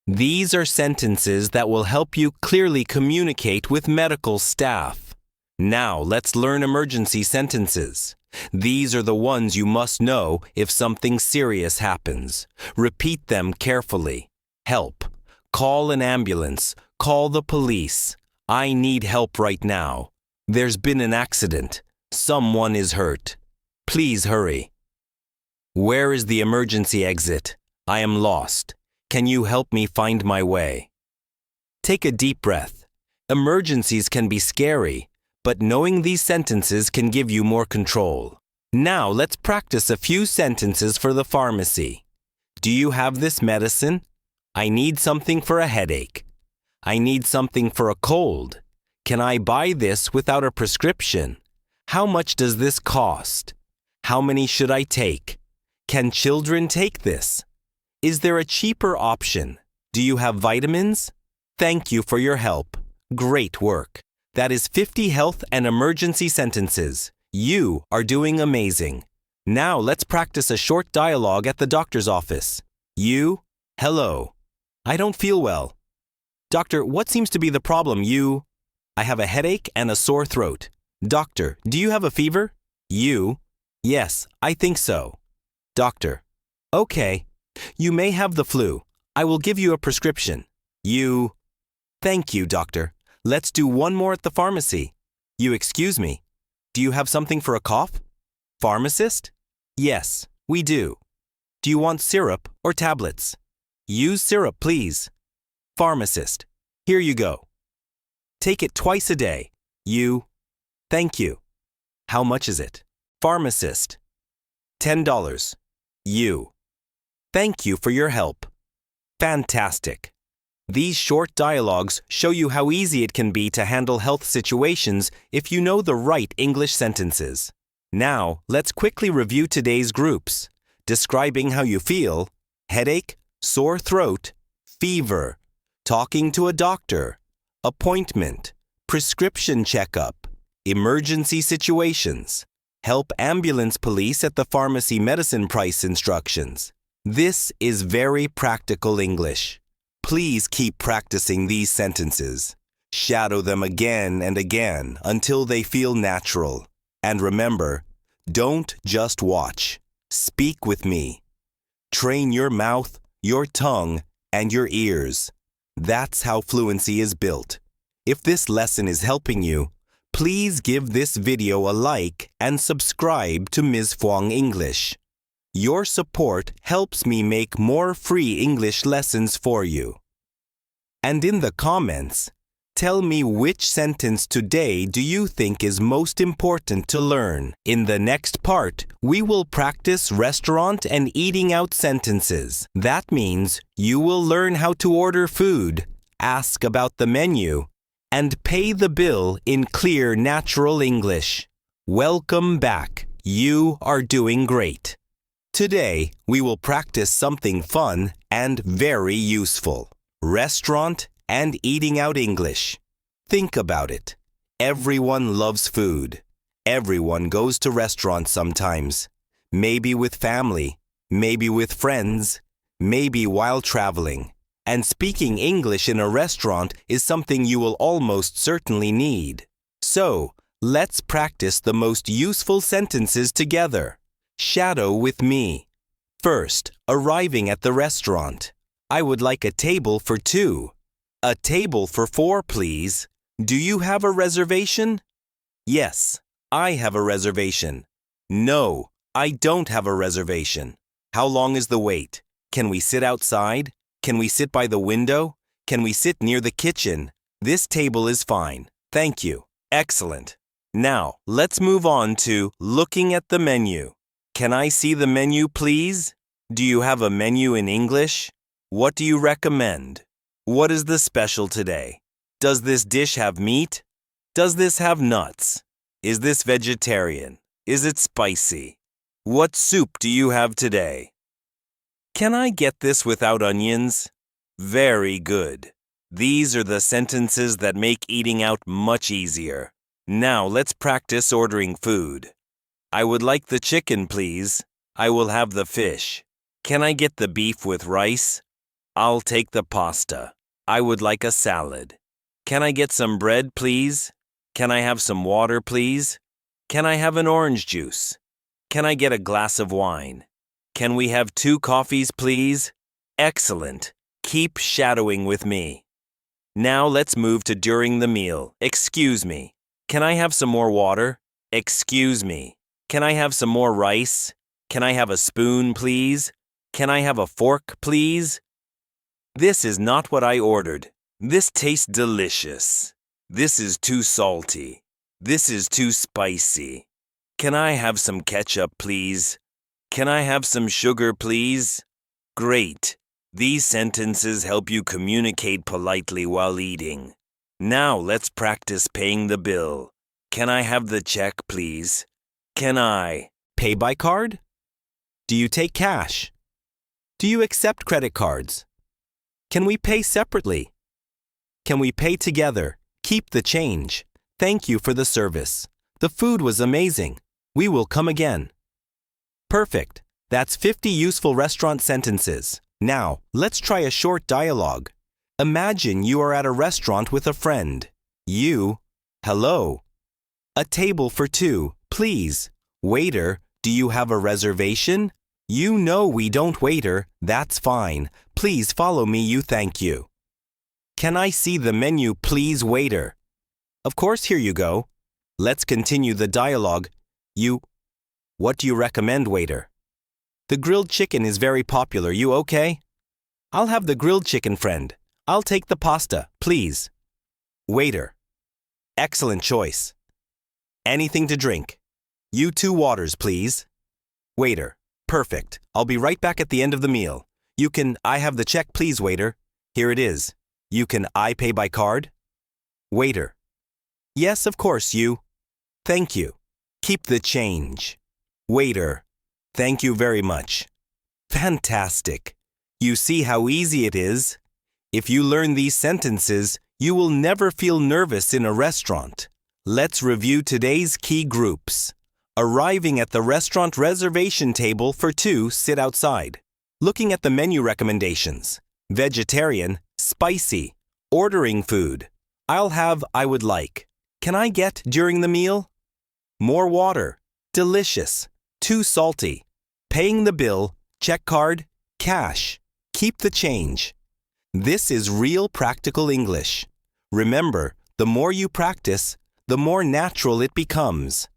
These are sentences that will help you clearly communicate with medical staff. Now, let's learn emergency sentences. These are the ones you must know if something serious happens. Repeat them carefully. Help. Call an ambulance. Call the police. I need help right now. There's been an accident. Someone is hurt. Please hurry. Where is the emergency exit? I am lost. Can you help me find my way? Take a deep breath. Emergencies can be scary, but knowing these sentences can give you more control. Now let's practice a few sentences for the pharmacy. Do you have this medicine? I need something for a headache. I need something for a cold. Can I buy this without a prescription? How much does this cost? How many should I take? Can children take this? Is there a cheaper option? Do you have vitamins? Thank you for your help. Great work. That is 50 health and emergency sentences. You are doing amazing. Now let's practice a short dialogue at the doctor's office. You, hello. I don't feel well. Doctor, what seems to be the problem? You, I have a headache and a sore throat. Doctor, do you have a fever? You, yes, I think so. Doctor, okay. You may have the flu. I will give you a prescription. You, thank you, doctor. Let's do one more at the pharmacy. You excuse me. Do you have something for a cough? Pharmacist? Yes, we do. Do you want syrup or tablets? Use syrup, please. Pharmacist, here you go. Take it twice a day. You, thank you. How much is it? Pharmacist, $10. You, thank you for your help. Fantastic. These short dialogues show you how easy it can be to handle health situations if you know the right English sentences. Now, let's quickly review today's groups. Describing how you feel, headache, sore throat, fever, talking to a doctor, appointment, prescription checkup, emergency situations, help ambulance police at the pharmacy medicine price instructions. This is very practical English. Please keep practicing these sentences. Shadow them again and again until they feel natural. And remember, don't just watch. Speak with me. Train your mouth, your tongue, and your ears. That's how fluency is built. If this lesson is helping you, please give this video a like and subscribe to Ms. Fhuang English. Your support helps me make more free English lessons for you. And in the comments, tell me which sentence today do you think is most important to learn. In the next part, we will practice restaurant and eating out sentences. That means you will learn how to order food, ask about the menu, and pay the bill in clear, natural English. Welcome back. You are doing great. Today, we will practice something fun and very useful. Restaurant and eating out English. Think about it. Everyone loves food. Everyone goes to restaurants sometimes. Maybe with family, maybe with friends, maybe while traveling. And speaking English in a restaurant is something you will almost certainly need. So, let's practice the most useful sentences together. Shadow with me. First, arriving at the restaurant. I would like a table for 2. A table for 4, please. Do you have a reservation? Yes, I have a reservation. No, I don't have a reservation. How long is the wait? Can we sit outside? Can we sit by the window? Can we sit near the kitchen? This table is fine. Thank you. Excellent. Now, let's move on to looking at the menu. Can I see the menu, please? Do you have a menu in English? What do you recommend? What is the special today? Does this dish have meat? Does this have nuts? Is this vegetarian? Is it spicy? What soup do you have today? Can I get this without onions? Very good. These are the sentences that make eating out much easier. Now let's practice ordering food. I would like the chicken, please. I will have the fish. Can I get the beef with rice? I'll take the pasta. I would like a salad. Can I get some bread, please? Can I have some water, please? Can I have an orange juice? Can I get a glass of wine? Can we have 2 coffees, please? Excellent. Keep shadowing with me. Now let's move to during the meal. Excuse me. Can I have some more water? Excuse me. Can I have some more rice? Can I have a spoon, please? Can I have a fork, please? This is not what I ordered. This tastes delicious. This is too salty. This is too spicy. Can I have some ketchup, please? Can I have some sugar, please? Great. These sentences help you communicate politely while eating. Now let's practice paying the bill. Can I have the check, please? Can I pay by card? Do you take cash? Do you accept credit cards? Can we pay separately? Can we pay together? Keep the change. Thank you for the service. The food was amazing. We will come again. Perfect. That's 50 useful restaurant sentences. Now, let's try a short dialogue. Imagine you are at a restaurant with a friend. You, hello. A table for 2, please. Waiter, do you have a reservation? You know we don't, waiter. That's fine. Please follow me, you, thank you. Can I see the menu, please, waiter? Of course, here you go. Let's continue the dialogue. You, what do you recommend, waiter? The grilled chicken is very popular. You okay? I'll have the grilled chicken, friend. I'll take the pasta, please. Waiter, excellent choice. Anything to drink? You 2 waters, please. Waiter, perfect. I'll be right back at the end of the meal. I have the check, please, waiter. Here it is. I pay by card? Waiter, yes, of course, you. Thank you. Keep the change. Waiter, thank you very much. Fantastic. You see how easy it is? If you learn these sentences, you will never feel nervous in a restaurant. Let's review today's key groups. Arriving at the restaurant reservation table for 2, sit outside. Looking at the menu recommendations. Vegetarian, spicy. Ordering food. I'll have, I would like. Can I get during the meal? More water. Delicious. Too salty. Paying the bill. Check card. Cash. Keep the change. This is real practical English. Remember, the more you practice, the more natural it becomes.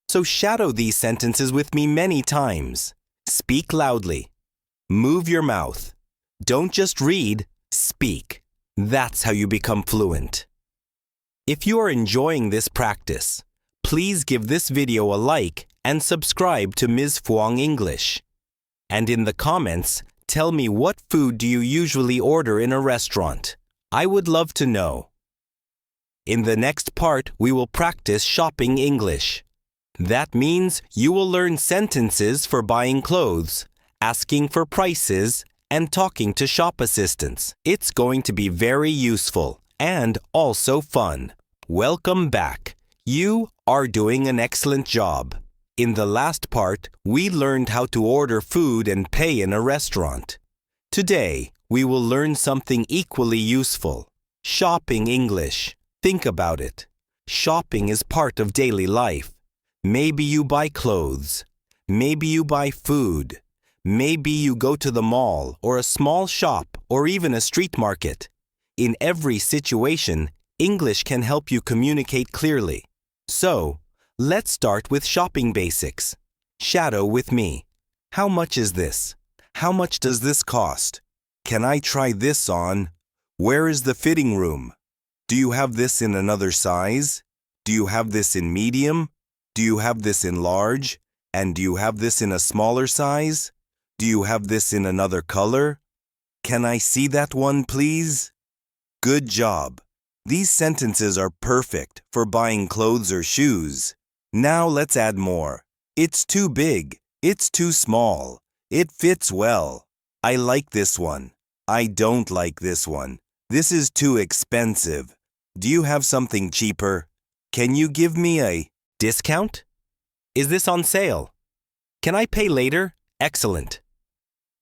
So shadow these sentences with me many times. Speak loudly. Move your mouth. Don't just read, speak. That's how you become fluent. If you are enjoying this practice, please give this video a like and subscribe to Ms. Fuang English. And in the comments, tell me what food do you usually order in a restaurant. I would love to know. In the next part, we will practice shopping English. That means you will learn sentences for buying clothes, asking for prices, and talking to shop assistants. It's going to be very useful and also fun. Welcome back. You are doing an excellent job. In the last part, we learned how to order food and pay in a restaurant. Today, we will learn something equally useful. Shopping English. Think about it. Shopping is part of daily life. Maybe you buy clothes. Maybe you buy food. Maybe you go to the mall or a small shop or even a street market. In every situation, English can help you communicate clearly. So, let's start with shopping basics. Shadow with me. How much is this? How much does this cost? Can I try this on? Where is the fitting room? Do you have this in another size? Do you have this in medium? Do you have this in large? And do you have this in a smaller size? Do you have this in another color? Can I see that one, please? Good job. These sentences are perfect for buying clothes or shoes. Now let's add more. It's too big. It's too small. It fits well. I like this one. I don't like this one. This is too expensive. Do you have something cheaper? Can you give me a discount? Is this on sale? Can I pay later? Excellent.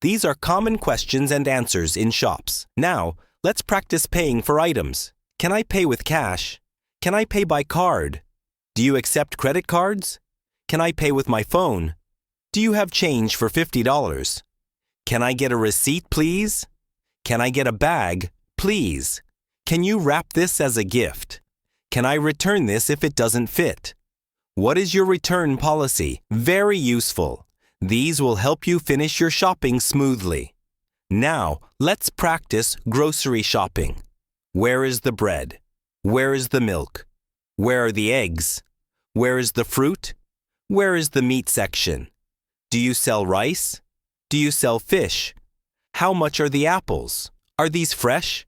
These are common questions and answers in shops. Now, let's practice paying for items. Can I pay with cash? Can I pay by card? Do you accept credit cards? Can I pay with my phone? Do you have change for $50? Can I get a receipt, please? Can I get a bag, please? Can you wrap this as a gift? Can I return this if it doesn't fit? What is your return policy? Very useful. These will help you finish your shopping smoothly. Now, let's practice grocery shopping. Where is the bread? Where is the milk? Where are the eggs? Where is the fruit? Where is the meat section? Do you sell rice? Do you sell fish? How much are the apples? Are these fresh?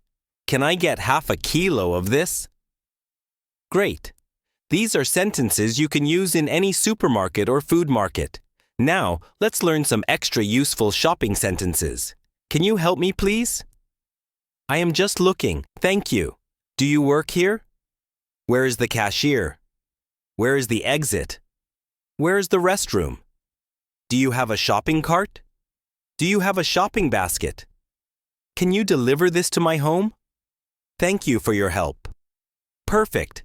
Can I get half a kilo of this? Great. These are sentences you can use in any supermarket or food market. Now, let's learn some extra useful shopping sentences. Can you help me, please? I am just looking. Thank you. Do you work here? Where is the cashier? Where is the exit? Where is the restroom? Do you have a shopping cart? Do you have a shopping basket? Can you deliver this to my home? Thank you for your help. Perfect.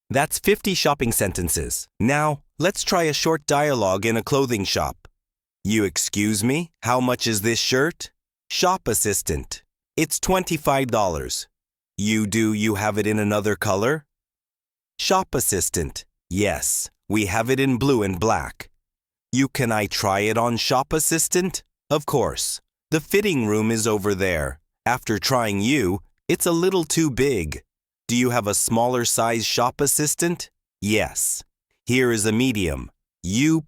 That's 50 shopping sentences. Now, let's try a short dialogue in a clothing shop. You excuse me? How much is this shirt? Shop assistant. It's $25. You have it in another color? Shop assistant. Yes, we have it in blue and black. Can I try it on, shop assistant? Of course. The fitting room is over there. After trying you, it's a little too big. Do you have a smaller size, shop assistant? Yes. Here is a medium.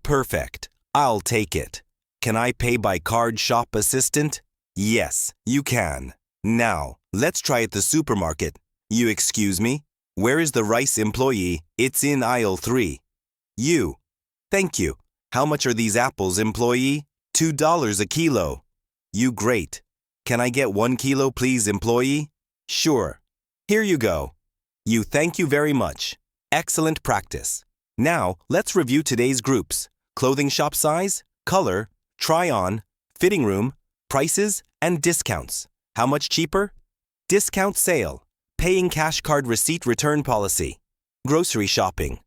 Perfect. I'll take it. Can I pay by card, shop assistant? Yes, you can. Now, let's try at the supermarket. You excuse me? Where is the rice, employee? It's in aisle 3. Thank you. How much are these apples, employee? $2 a kilo. Great. Can I get 1 kilo, please, employee? Sure. Here you go. Thank you very much. Excellent practice. Now, let's review today's groups: clothing shop size, color, try on, fitting room, prices, and discounts. How much cheaper? Discount sale. Paying cash, card, receipt, return policy. Grocery shopping.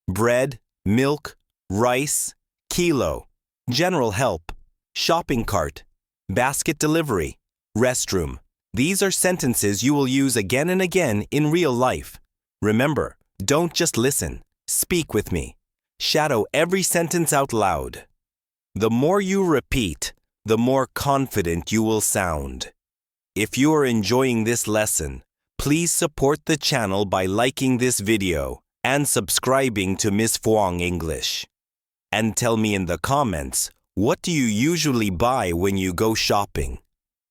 Bread, milk, rice, kilo. General help. Shopping cart. Basket delivery. Restroom. These are sentences you will use again and again in real life. Remember, don't just listen. Speak with me. Shadow every sentence out loud. The more you repeat, the more confident you will sound. If you are enjoying this lesson, please support the channel by liking this video and subscribing to Miss Fuang English. And tell me in the comments, what do you usually buy when you go shopping?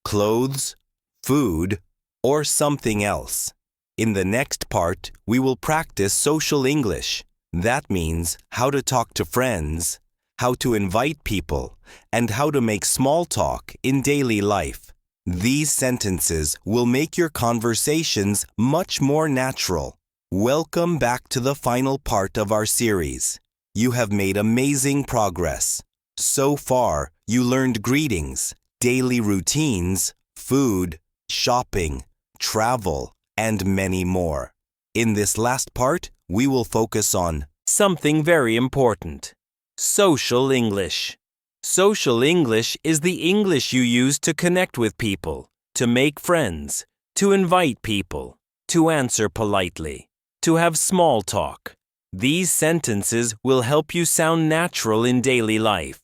Clothes, food, or something else? In the next part, we will practice social English. That means how to talk to friends, how to invite people, and how to make small talk in daily life. These sentences will make your conversations much more natural. Welcome back to the final part of our series. You have made amazing progress. So far, you learned greetings, daily routines, food, shopping, travel, and many more. In this last part, we will focus on something very important: social English. Social English is the English you use to connect with people, to make friends, to invite people, to answer politely, to have small talk. These sentences will help you sound natural in daily life.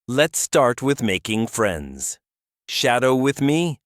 Let's start with making friends. Shadow with me.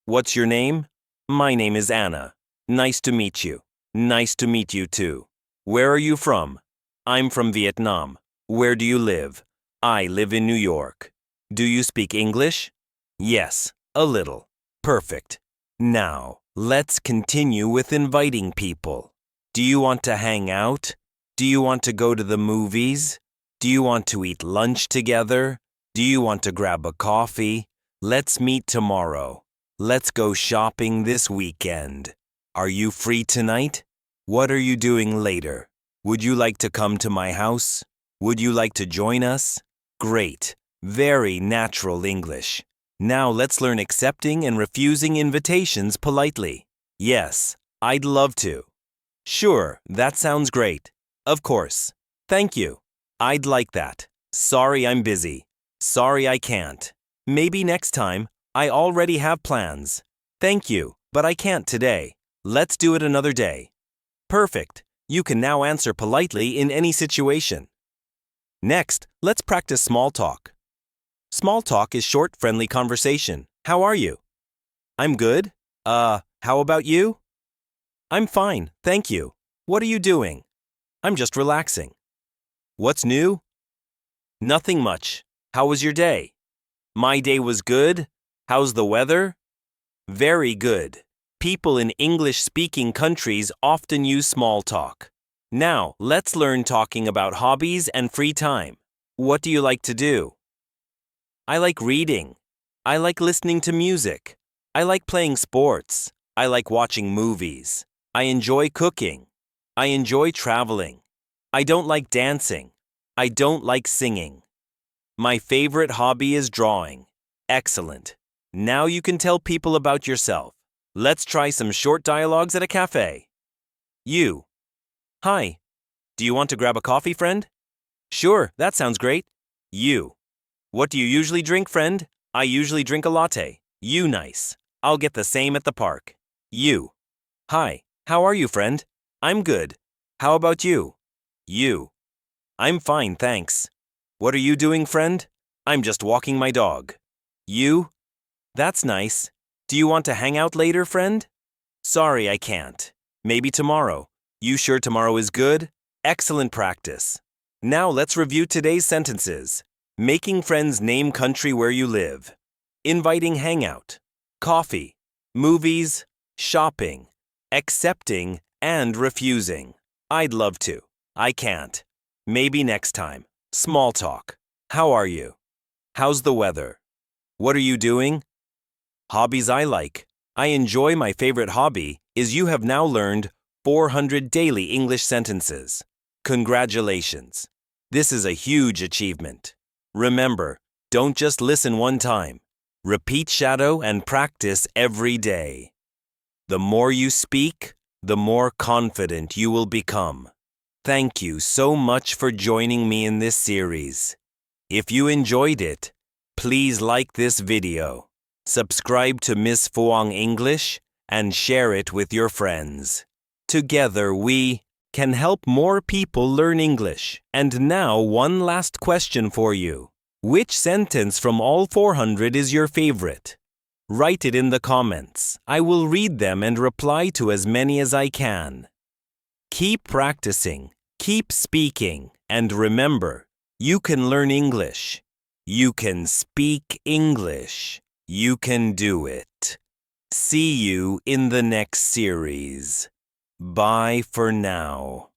What's your name? My name is Anna. Nice to meet you. Nice to meet you too. Where are you from? I'm from Vietnam. Where do you live? I live in New York. Do you speak English? Yes, a little. Perfect. Now, let's continue with inviting people. Do you want to hang out? Do you want to go to the movies? Do you want to eat lunch together? Do you want to grab a coffee? Let's meet tomorrow. Let's go shopping this weekend. Are you free tonight? What are you doing later? Would you like to come to my house? Would you like to join us? Great. Very natural English. Now let's learn accepting and refusing invitations politely. Yes, I'd love to. Sure, that sounds great. Of course. Thank you. I'd like that. Sorry, I'm busy. Sorry, I can't. Maybe next time. I already have plans. Thank you, but I can't today. Let's do it another day. Perfect. You can now answer politely in any situation. Next, let's practice small talk. Small talk is short, friendly conversation. How are you? I'm good. How about you? I'm fine, thank you. What are you doing? I'm just relaxing. What's new? Nothing much. How was your day? My day was good. How's the weather? Very good. People in English-speaking countries often use small talk. Now, let's learn talking about hobbies and free time. What do you like to do? I like reading. I like listening to music. I like playing sports. I like watching movies. I enjoy cooking. I enjoy traveling. I don't like dancing. I don't like singing. My favorite hobby is drawing. Excellent. Now you can tell people about yourself. Let's try some short dialogues at a cafe. You. Hi. Do you want to grab a coffee, friend? Sure, that sounds great. You. What do you usually drink, friend? I usually drink a latte. You nice. I'll get the same at the park. You. Hi. How are you, friend? I'm good. How about you? You. I'm fine, thanks. What are you doing, friend? I'm just walking my dog. You. That's nice. Do you want to hang out later, friend? Sorry, I can't. Maybe tomorrow. You sure tomorrow is good? Excellent practice. Now let's review today's sentences. Making friends, name country where you live. Inviting hangout. Coffee. Movies. Shopping. Accepting and refusing. I'd love to. I can't. Maybe next time. Small talk. How are you? How's the weather? What are you doing? Hobbies I like. I enjoy. My favorite hobby is. You have now learned 400 daily English sentences. Congratulations. This is a huge achievement. Remember, don't just listen one time. Repeat, shadow, and practice every day. The more you speak, the more confident you will become. Thank you so much for joining me in this series. If you enjoyed it, please like this video. subscribe to Miss Fuang English, and share it with your friends. Together we can help more people learn English. And now one last question for you. Which sentence from all 400 is your favorite? Write it in the comments. I will read them and reply to as many as I can. Keep practicing, keep speaking, and remember, you can learn English. You can speak English. You can do it. See you in the next series. Bye for now.